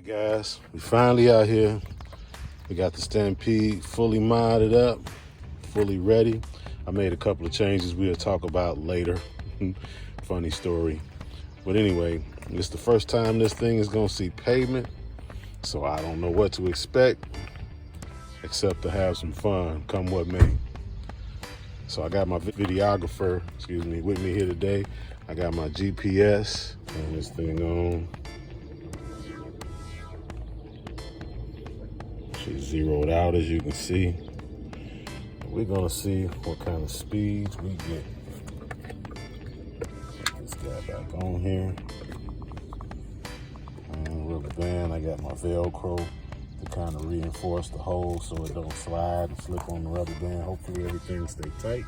Guys, we finally out here. We got the Stampede fully modded up, fully ready. I made a couple of changes we'll talk about later. Funny story. But anyway, it's the first time this thing is gonna see pavement, so I don't know what to expect except to have some fun, come what may. So I got my videographer, with me here today. I got my GPS, turn this thing on. She's zeroed out, as you can see. We're gonna see what kind of speeds we get. Put this guy back on here. Rubber band, I got my Velcro to kind of reinforce the hole so it don't slide and slip on the rubber band. Hopefully everything stay tight.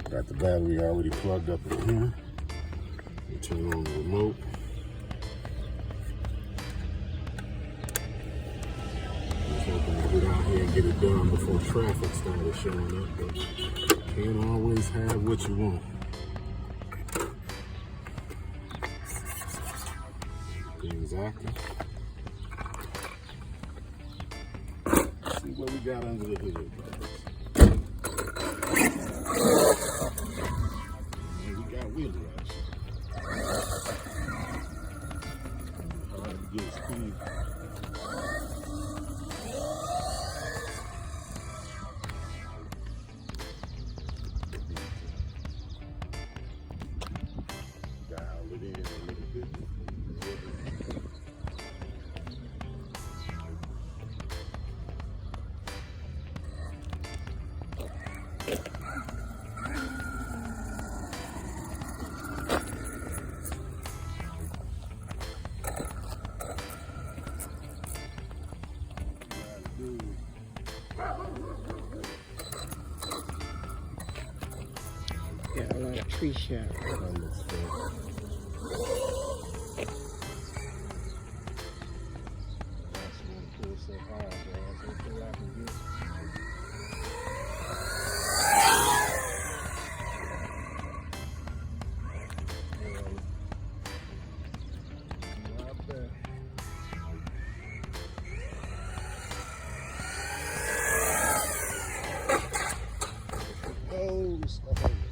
Got the battery already plugged up in here. We turn on the remote. Hoping to get out here and get it done before traffic started showing up, but can't always have what you want. Things active. Let's see what we got under the hood. We got wheelie action. Hard to get speed. Got a lot of tree shadow.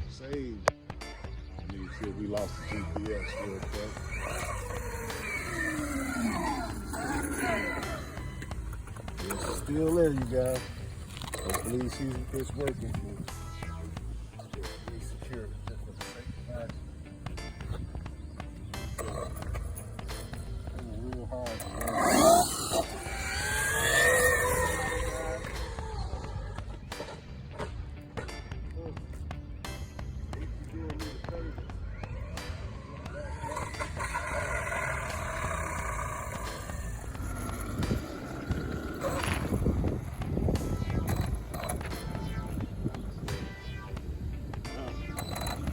Saved. I need to see if we lost the GPS real quick. It's still there, you guys. Hopefully you see it's working. Be secure just for the sake of action. Real hard.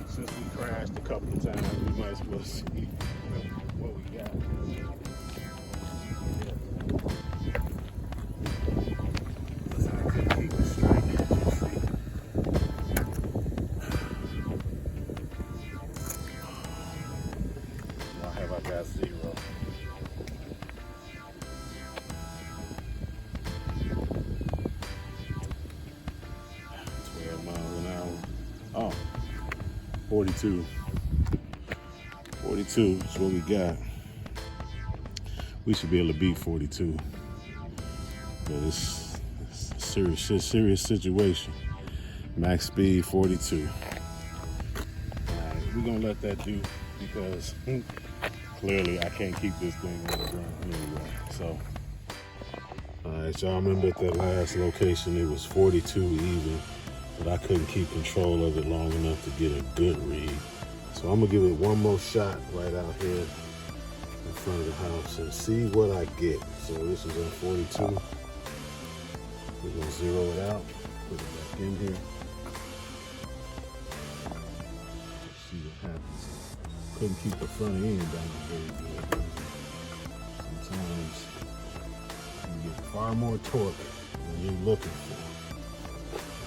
Since we crashed a couple of times, we might as well see what we got. I could keep it straight. Why have I got 0? 12 miles an hour. Oh. 42. 42 is what we got. We should be able to beat 42. But it's a serious situation. Max speed 42. Alright, we're gonna let that do because clearly I can't keep this thing on the ground anyway. So, alright, y'all remember at that last location it was 42 even. But I couldn't keep control of it long enough to get a good read. So I'm gonna give it one more shot right out here in front of the house and see what I get. So this is at 42. We're gonna zero it out, put it back in here. Let's see what happens. Couldn't keep the front end down very good. Sometimes you get far more torque than you're looking for.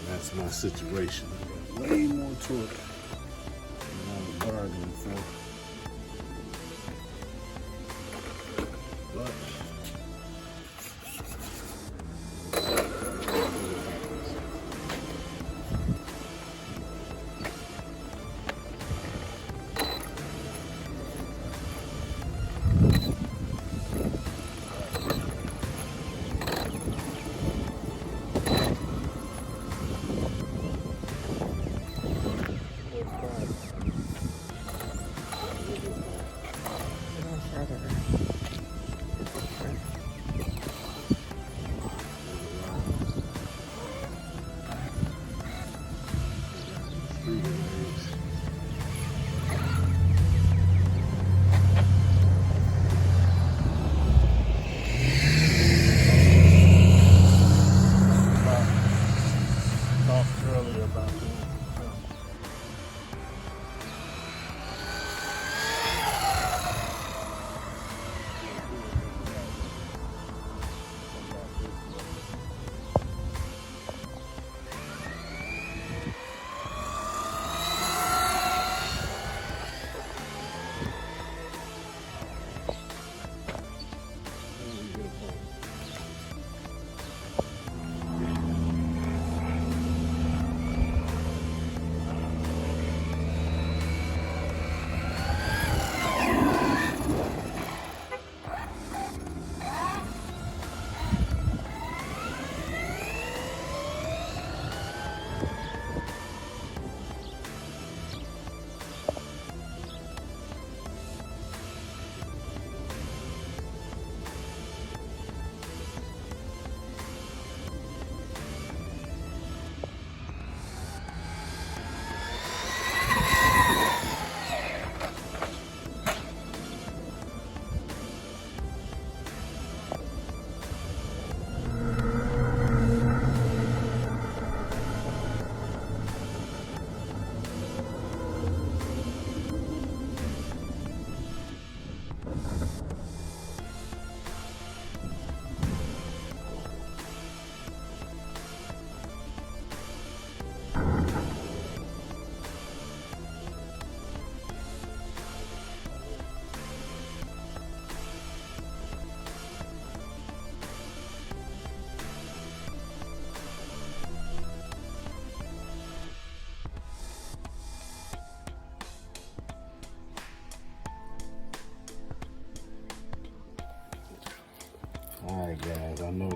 That's my situation. I got way more torque than I was bargaining for. But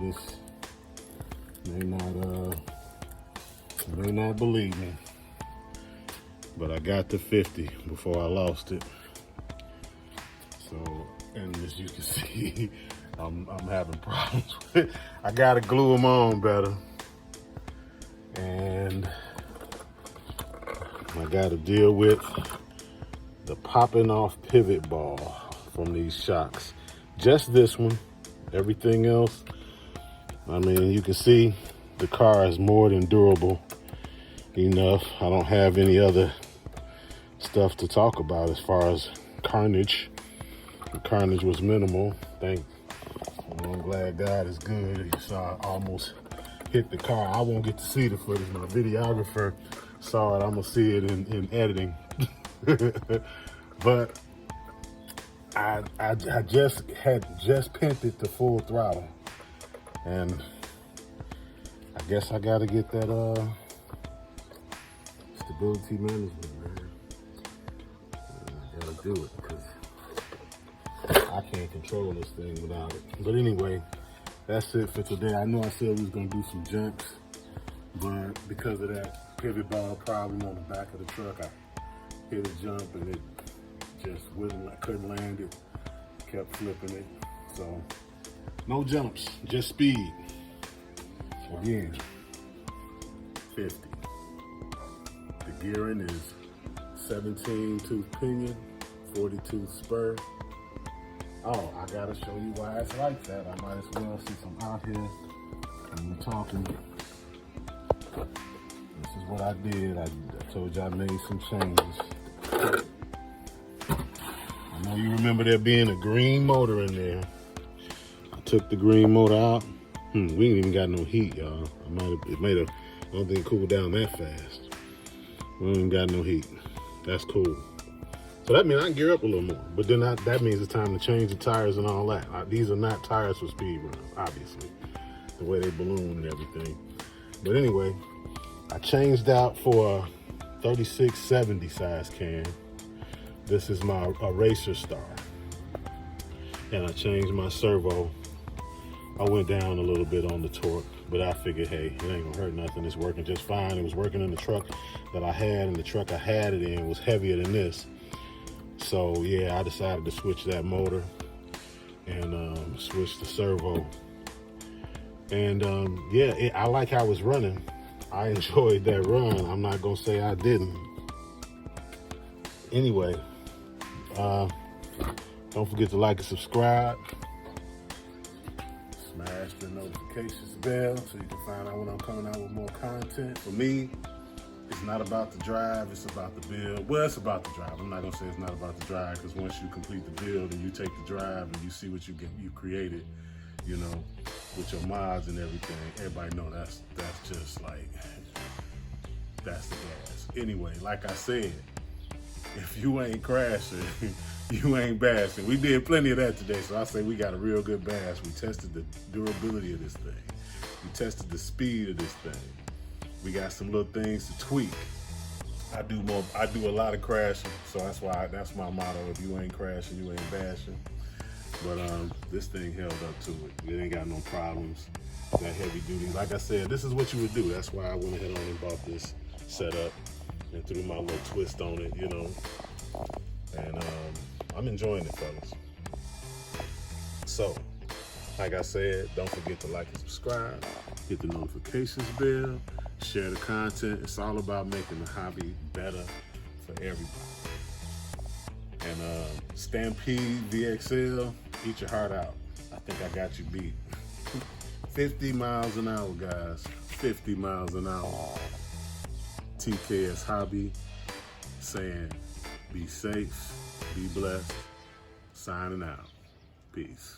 this may not believe me, but I got to 50 before I lost it. So, and as you can see, I'm having problems with it. I gotta glue them on better, and I gotta deal with the popping off pivot ball from these shocks. Just this one. Everything else, I mean, you can see the car is more than durable enough. I don't have any other stuff to talk about as far as carnage. The carnage was minimal. I'm glad God is good. You saw I almost hit the car. I won't get to see the footage. My videographer saw it. I'm gonna see it in editing. But I just pimped it to full throttle, and I guess I gotta get that stability management, man. I gotta do it because I can't control this thing without it. But anyway, that's it for today. I know I said we was gonna do some jumps, but because of that pivot ball problem on the back of the truck, I hit a jump and it just I couldn't land it, kept flipping it. So no jumps, just speed. Again, 50. The gearing is 17 tooth pinion, 42 spur. Oh, I gotta show you why it's like that. I might as well, since I'm out here and we're talking. This is what I did. I told you I made some changes. I know you remember there being a green motor in there. I took the green motor out. We ain't even got no heat, y'all. I don't think it cooled down that fast. We ain't even got no heat. That's cool. So that means I can gear up a little more. But then that means it's time to change the tires and all that. These are not tires for speed runs, obviously. The way they balloon and everything. But anyway, I changed out for a 3670 size can. This is my Racer Star. And I changed my servo. I went down a little bit on the torque, but I figured, hey, it ain't gonna hurt nothing. It's working just fine. It was working in the truck that I had, and the truck I had it in was heavier than this. So yeah, I decided to switch that motor and switch the servo. And yeah, I like how it's running. I enjoyed that run. I'm not gonna say I didn't. Anyway, don't forget to like and subscribe. Smash the notifications bell so you can find out when I'm coming out with more content. For me, it's not about the drive, it's about the build. Well, it's about the drive. I'm not gonna say it's not about the drive, because once you complete the build and you take the drive and you see what you created, you know, with your mods and everything, everybody know that's just like, that's the gas. Anyway, like I said, if you ain't crashing, you ain't bashing. We did plenty of that today, so I say we got a real good bash. We tested the durability of this thing. We tested the speed of this thing. We got some little things to tweak. I do a lot of crashing, so that's my motto. If you ain't crashing, you ain't bashing. But this thing held up to it. It ain't got no problems. That heavy duty. Like I said, this is what you would do. That's why I went ahead on and bought this setup and threw my little twist on it, you know. And I'm enjoying it, fellas. So, like I said, don't forget to like and subscribe, hit the notifications bell, share the content. It's all about making the hobby better for everybody. And Stampede VXL, eat your heart out. I think I got you beat. 50 miles an hour, guys. 50 miles an hour. TKS Hobby saying, be safe, be blessed. Signing out. Peace.